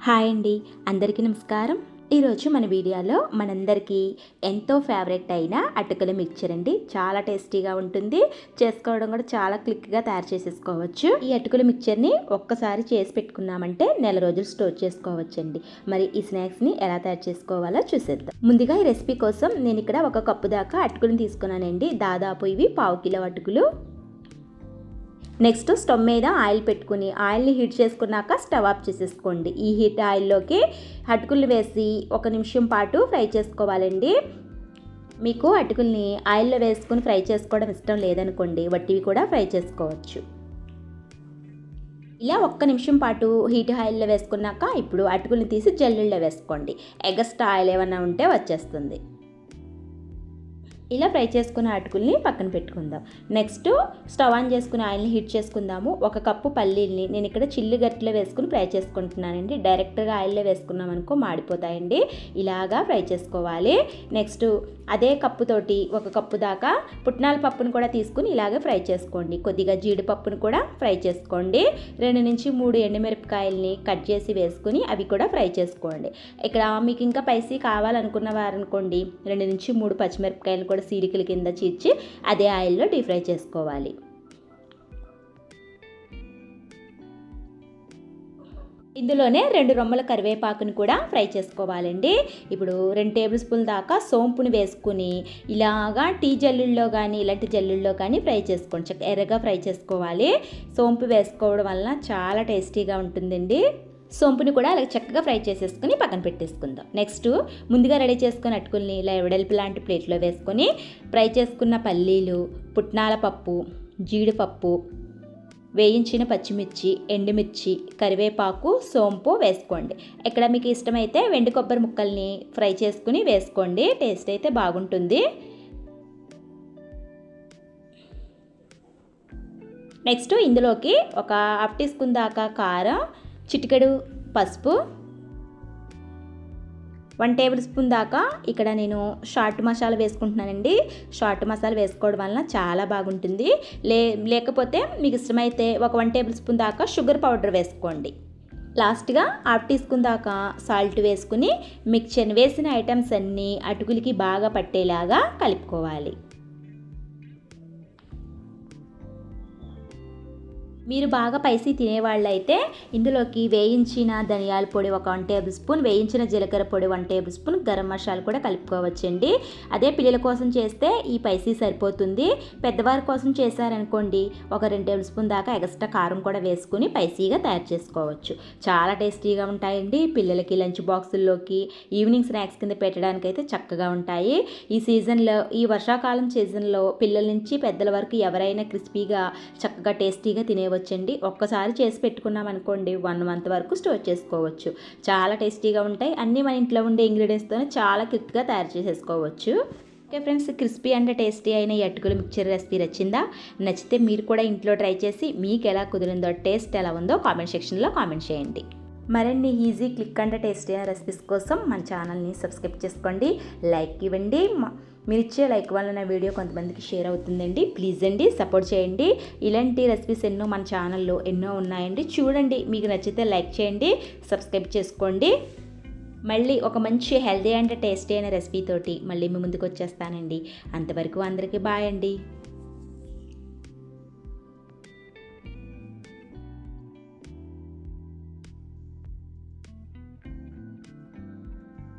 Hi అండి, అందరికీ నమస్కారం. ఈరోజు మన వీడియోలో మనందరికీ ఎంతో ఫేవరెట్ అయిన అటుకుల మిక్చర్ అండి. చాలా టేస్టీగా ఉంటుంది, చేసుకోవడం కూడా చాలా క్లిక్గా తయారు చేసేసుకోవచ్చు. ఈ అటుకుల మిక్చర్ని ఒక్కసారి చేసి పెట్టుకున్నామంటే నెల రోజులు స్టోర్ చేసుకోవచ్చండి. మరి ఈ స్నాక్స్ని ఎలా తయారు చేసుకోవాలో చూసేద్దాం. ముందుగా ఈ రెసిపీ కోసం నేను ఇక్కడ 1 కప్పు దాకా అటుకులను తీసుకున్నానండి. దాదాపు ఇవి 1/2 కిలో అటుకులు. నెక్స్ట్ స్టవ్ మీద ఆయిల్ పెట్టుకుని ఆయిల్ని హీట్ చేసుకున్నాక స్టవ్ ఆఫ్ చేసేసుకోండి. ఈ హీట్ ఆయిల్లోకి అటుకులు వేసి 1 నిమిషం పాటు ఫ్రై చేసుకోవాలండి. మీకు అటుకుల్ని ఆయిల్లో వేసుకుని ఫ్రై చేసుకోవడం ఇష్టం లేదనుకోండి, వట్టివి కూడా ఫ్రై చేసుకోవచ్చు. ఇలా 1 నిమిషం పాటు హీట్ ఆయిల్లో వేసుకున్నాక ఇప్పుడు అటుకుల్ని తీసి జల్లుల్లో వేసుకోండి. ఎగస్ట్రా ఆయిల్ ఏమన్నా ఉంటే వచ్చేస్తుంది. ఇలా ఫ్రై చేసుకున్న అటుకుల్ని పక్కన పెట్టుకుందాం. నెక్స్ట్ స్టవ్ ఆన్ చేసుకుని ఆయిల్ని హీట్ చేసుకుందాము. 1 కప్పు పల్లీల్ని నేను ఇక్కడ చిల్లు గట్టిలో వేసుకుని ఫ్రై చేసుకుంటున్నానండి. డైరెక్ట్గా ఆయిల్లో వేసుకున్నాం అనుకో మాడిపోతాయండి. ఇలాగా ఫ్రై చేసుకోవాలి. నెక్స్ట్ అదే కప్పుతోటి 1 కప్పు దాకా పుట్నాల పప్పును కూడా తీసుకుని ఇలాగే ఫ్రై చేసుకోండి. కొద్దిగా జీడిపప్పును కూడా ఫ్రై చేసుకోండి. 2 నుంచి 3 ఎండుమిరపకాయల్ని కట్ చేసి వేసుకుని అవి కూడా ఫ్రై చేసుకోండి. ఇక్కడ మీకు ఇంకా స్పైసీ కావాలనుకున్న వారనుకోండి 2 నుంచి 3 పచ్చిమిరపకాయలు కూడా సీరికల కింద చీల్చి అదే ఆయిల్లో డీప్ ఫ్రై చేసుకోవాలి. ఇందులోనే 2 రొమ్మల కరివేపాకుని కూడా ఫ్రై చేసుకోవాలండి. ఇప్పుడు 2 టేబుల్ స్పూన్ల దాకా సోంపుని వేసుకుని ఇలాగా టీ జల్లుల్లో కానీ ఇలాంటి జల్లుల్లో కానీ ఫ్రై చేసుకోండి. ఎర్రగా ఫ్రై చేసుకోవాలి. సోంపు వేసుకోవడం వల్ల చాలా టేస్టీగా ఉంటుందండి. సోంపుని కూడా అలా చక్కగా ఫ్రై చేసేసుకుని పక్కన పెట్టేసుకుందాం. నెక్స్ట్ ముందుగా రెడీ చేసుకుని అటుకుల్ని ఇలా వెడల్పు లాంటి ప్లేట్లో వేసుకొని ఫ్రై చేసుకున్న పల్లీలు, పుట్నాల పప్పు, జీడిపప్పు, వేయించిన పచ్చిమిర్చి, ఎండుమిర్చి, కరివేపాకు, సోంపు వేసుకోండి. ఇక్కడ మీకు ఇష్టమైతే వెండి కొబ్బరి ముక్కల్ని ఫ్రై చేసుకుని వేసుకోండి. టేస్ట్ అయితే బాగుంటుంది. నెక్స్ట్ ఇందులోకి 1/2 టీ స్పూన్ దాకా కారం, చిటికెడు పసుపు, 1 టేబుల్ స్పూన్ దాకా ఇక్కడ నేను చాట్ మసాలా వేసుకుంటున్నానండి. చాట్ మసాలా వేసుకోవడం వలన చాలా బాగుంటుంది. లేకపోతే మీకు ఇష్టమైతే 1 టేబుల్ స్పూన్ దాకా షుగర్ పౌడర్ వేసుకోండి. లాస్ట్గా 1/2 టీ స్పూన్ దాకా సాల్ట్ వేసుకుని మిక్చర్ వేసిన ఐటమ్స్ అన్నీ అటుకులకి బాగా పట్టేలాగా కలుపుకోవాలి. మీరు బాగా స్పైసీ తినేవాళ్ళైతే ఇందులోకి వేయించిన ధనియాల పొడి 1 టేబుల్ స్పూన్, వేయించిన జీలకర్ర పొడి 1 టేబుల్ స్పూన్, గరం మసాలా కూడా కలుపుకోవచ్చండి. అదే పిల్లల కోసం చేస్తే ఈ స్పైసీ సరిపోతుంది. పెద్దవారి కోసం చేశారనుకోండి 2 టేబుల్ స్పూన్ దాకా ఎక్స్ట్రా కారం కూడా వేసుకుని స్పైసీగా తయారు చేసుకోవచ్చు. చాలా టేస్టీగా ఉంటాయండి. పిల్లలకి లంచ్ బాక్సుల్లోకి ఈవినింగ్ స్నాక్స్ కింద పెట్టడానికి అయితే చక్కగా ఉంటాయి. ఈ సీజన్లో, ఈ వర్షాకాలం సీజన్లో పిల్లల నుంచి పెద్దల వరకు ఎవరైనా క్రిస్పీగా చక్కగా టేస్టీగా తినేవచ్చు. ఒక్కసారి చేసి పెట్టుకున్నాం అనుకోండి 1 మంత్ వరకు స్టోర్ చేసుకోవచ్చు. చాలా టేస్టీగా ఉంటాయి. అన్నీ మన ఇంట్లో ఉండే ఇంగ్రీడియంట్స్తోనే చాలా క్విక్గా తయారు చేసేసుకోవచ్చు. Okay friends, crispy and tasty అయిన ఈ అటుకుల మిక్చర్ రెసిపీ నచ్చితే మీరు కూడా ఇంట్లో ట్రై చేసి మీకు ఎలా కుదిరిందో, టేస్ట్ ఎలా ఉందో కామెంట్ సెక్షన్లో కామెంట్ చేయండి. మరిన్ని ఈజీ, క్లిక్ అండ్ టేస్టీ అయిన రెసిపీస్ కోసం మన ఛానల్ని సబ్స్క్రైబ్ చేసుకోండి, లైక్ ఇవ్వండి. మీరు ఇచ్చే లైక్ వల్ల నా వీడియో కొంతమందికి షేర్ అవుతుందండి. ప్లీజ్ అండి సపోర్ట్ చేయండి. ఇలాంటి రెసిపీస్ ఎన్నో మన ఛానల్లో ఎన్నో ఉన్నాయండి, చూడండి. మీకు నచ్చితే లైక్ చేయండి, సబ్స్క్రైబ్ చేసుకోండి. మళ్ళీ ఒక మంచి హెల్తీ అండ్ టేస్టీ అయిన రెసిపీ తోటి మళ్ళీ మీ ముందుకు వచ్చేస్తానండి. అంతవరకు అందరికీ బాయ్ అండి.